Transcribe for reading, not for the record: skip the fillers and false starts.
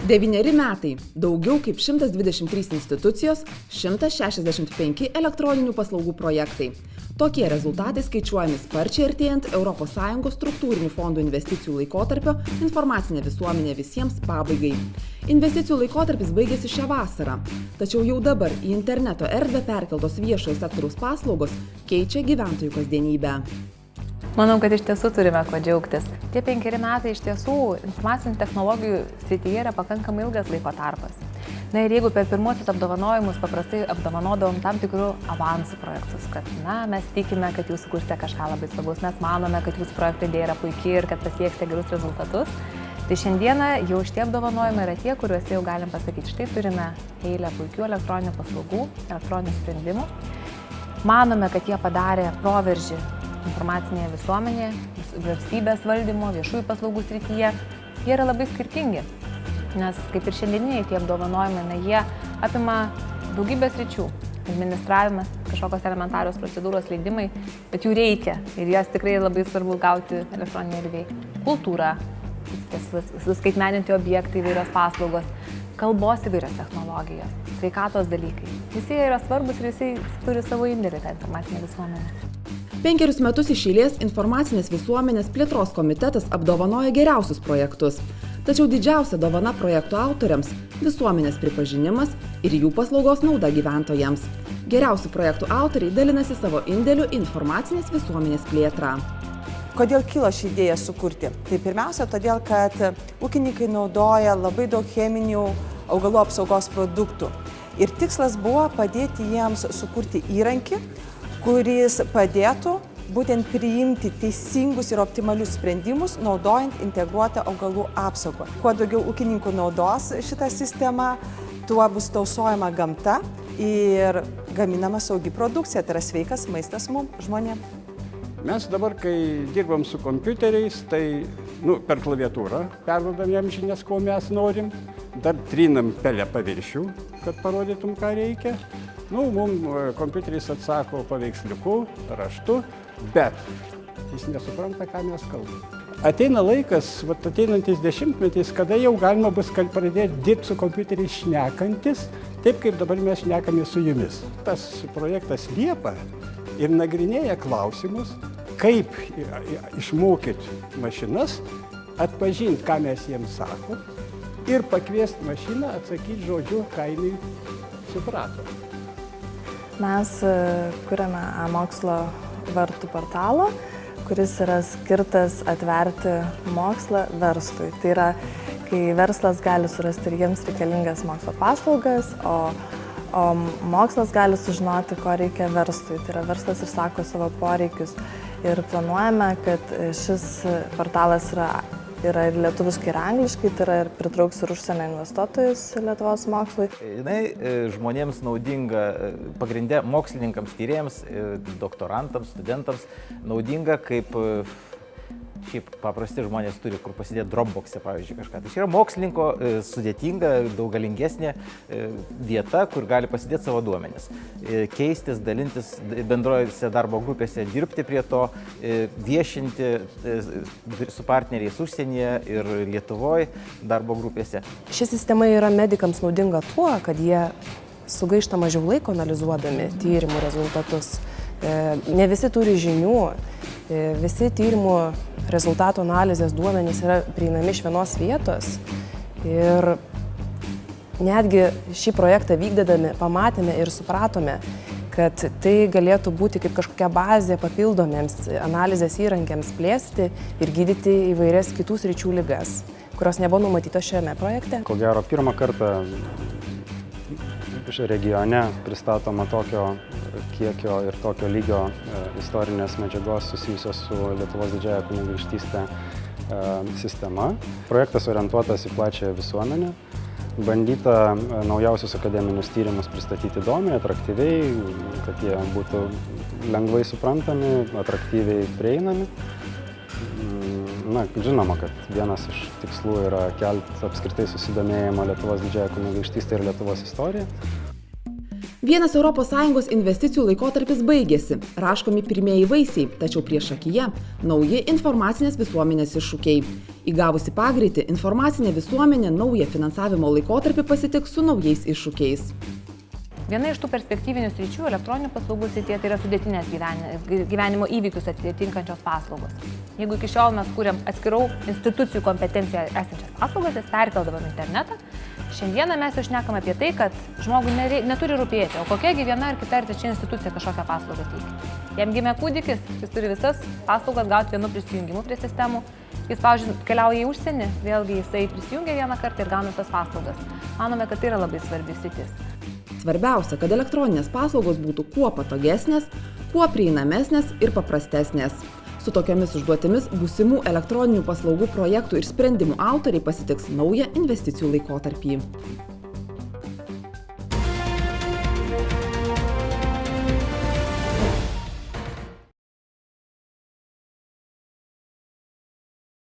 9 metai, daugiau kaip 123 institucijos, 165 elektroninių paslaugų projektai. Tokie rezultatai skaičiuojami sparčiai artėjant ES struktūrinių fondų investicijų laikotarpio informacinė visuomenė visiems pabaigai. Investicijų laikotarpis baigėsi šią vasarą, tačiau jau dabar į interneto erdvę perkeltos viešojo sektoriaus paslaugos keičia gyventojų kasdienybę. Manau, kad iš tiesų turime ko džiaugtis. Tie 5 metai iš tiesų informacinių technologijų srityje yra pakankamai ilgas laiko tarpas. Na ir jeigu per pirmuosius apdovanojimus paprastai apdovanodavom tam tikrų avansų projektus, kad mes tikime, kad jūs sukursite kažką labai svarbaus, mes manome, kad jūsų projekto idėja yra puikiai ir kad pasieksite gerus rezultatus, tai šiandieną jau šitie apdovanojimai yra tie, kuriuose jau galim pasakyti, štai turime eilę puikių elektroninių paslaugų, elektroninių sprendimų. Manome, kad jie padarė proveržį informacinėje visuomenėje, valstybės valdymo, viešųjų paslaugų srityje. Jie yra labai skirtingi, nes kaip ir šiandieniniai tie apdovanojimai, jie apima daugybę sričių. Administravimas, kažkokios elementarios procedūros, leidimai, bet jų reikia ir jas tikrai labai svarbu gauti elektroninėje erdvėje. Kultūra, suskaitmeninti objektai, įvairios paslaugos, kalbos įvairios technologijos, sveikatos dalykai. Visi yra svarbus ir visi turi savo indėlį tą informacinę visuomenę. 5 metus iš eilės informacinės visuomenės plėtros komitetas apdovanoja geriausius projektus. Tačiau didžiausia dovana projektų autoriams – visuomenės pripažinimas ir jų paslaugos nauda gyventojams. Geriausių projektų autoriai dalinasi savo indėliu į informacinės visuomenės plėtrą. Kodėl kilo ši idėja sukurti? Tai pirmiausia, todėl, kad ūkininkai naudoja labai daug cheminių augalų apsaugos produktų. Ir tikslas buvo padėti jiems sukurti įrankį, kuris padėtų būtent priimti teisingus ir optimalius sprendimus, naudojant integruotą augalų apsaugą. Kuo daugiau ūkininkų naudos šitą sistemą, tuo bus tausojama gamta ir gaminama saugi produkcija, tai yra sveikas maistas mums, žmonėms. Mes dabar, kai dirbam su kompiuteriais, tai per klaviatūrą perduodam jam žinias, ko mes norim, dar trinam pelę paviršių, kad parodytum, ką reikia. Mums kompiuteris atsako paveiksliuku, raštu, bet jis nesupranta, ką mes kalbame. Ateina laikas, ateinantis dešimtmetis, kada jau galima bus pradėti dirbti su kompiuteriais šnekantis, taip kaip dabar mes šnekame su jumis. Tas projektas Liepa ir nagrinėja klausimus, kaip išmokyti mašinas, atpažinti, ką mes jiems sakom ir pakviesti mašiną atsakyti žodžiu, ką jinai suprato. Mes kuriame mokslo vartų portalą, kuris yra skirtas atverti mokslą verslui. Tai yra, kai verslas gali surasti ir jiems reikalingas mokslo paslaugas, o mokslas gali sužinoti, ko reikia verslui. Tai yra, verslas išsako savo poreikius. Ir planuojame, kad šis portalas yra ir lietuviškai ir angliškai, tai yra ir pritrauks ir užsienio investuotojus Lietuvos mokslui. Jinai žmonėms naudinga, pagrinde mokslininkams, tyrėjams, doktorantams, studentams, naudinga kaip šiaip paprasti žmonės turi, kur pasidėti Dropbox'e, pavyzdžiui, kažką. Tai čia yra mokslininko sudėtinga, daug galingesnė vieta, kur gali pasidėti savo duomenis. Keistis, dalintis bendrojose darbo grupėse, dirbti prie to, viešinti su partneriais užsienyje ir Lietuvoje darbo grupėse. Ši sistema yra medikams naudinga tuo, kad jie sugaišta mažiau laiko analizuodami tyrimų rezultatus. Ne visi turi žinių, visi tyrimų rezultatų analizės duomenys yra prieinami iš vienos vietos ir netgi šį projektą vykdydami pamatėme ir supratome, kad tai galėtų būti kaip kažkokia bazė papildomiems analizės įrankiams plėsti ir gydyti įvairias kitų sričių ligas, kurios nebuvo numatytos šiame projekte. Ko gero, pirmą kartą regione pristatoma tokio kiekio ir tokio lygio istorinės medžiagos susijusios su Lietuvos didžiąja kunigaikštyste sistema. Projektas orientuotas į plačią visuomenę. Bandyta naujausius akademinius tyrimus pristatyti įdomiai, atraktyviai, kad jie būtų lengvai suprantami, atraktyviai prieinami. Žinoma, kad vienas iš tikslų yra kelti apskritai susidomėjimą Lietuvos didžiąja kunigaikštyste ir Lietuvos istorija. Vienas ES investicijų laikotarpis baigėsi, raškomi pirmieji vaisiai, tačiau priešakyje nauji informacinės visuomenės iššūkiai. Įgavusi pagreitį, informacinė visuomenė naują finansavimo laikotarpį pasitiks su naujais iššūkiais. Viena iš tų perspektyvinių sričių elektroninių paslaugų srityje tai yra sudėtinės gyvenimo įvykius atitinkančios paslaugos. Jeigu iki šiol mes kūrėm atskirų institucijų kompetenciją esančias paslaugas, jas perkeldavom internetą, šiandieną mes jau šnekam apie tai, kad žmogui neturi rūpėti, o kokiagi viena ar kita ar trečia institucija kažkokią paslaugą teikia. Jam gimė kūdikis, jis turi visas paslaugas gauti vienu prisijungimu prie sistemų. Jis, pavyzdžiui, keliauja į užsienį, vėlgi jisai prisijungia vieną kartą ir gauna tas paslaugas. Manome, kad tai yra labai svarbi sritis. Svarbiausia, kad elektroninės paslaugos būtų kuo patogesnės, kuo prieinamesnės ir paprastesnės. Su tokiomis užduotimis būsimų elektroninių paslaugų projektų ir sprendimų autoriai pasitiks naują investicijų laikotarpį.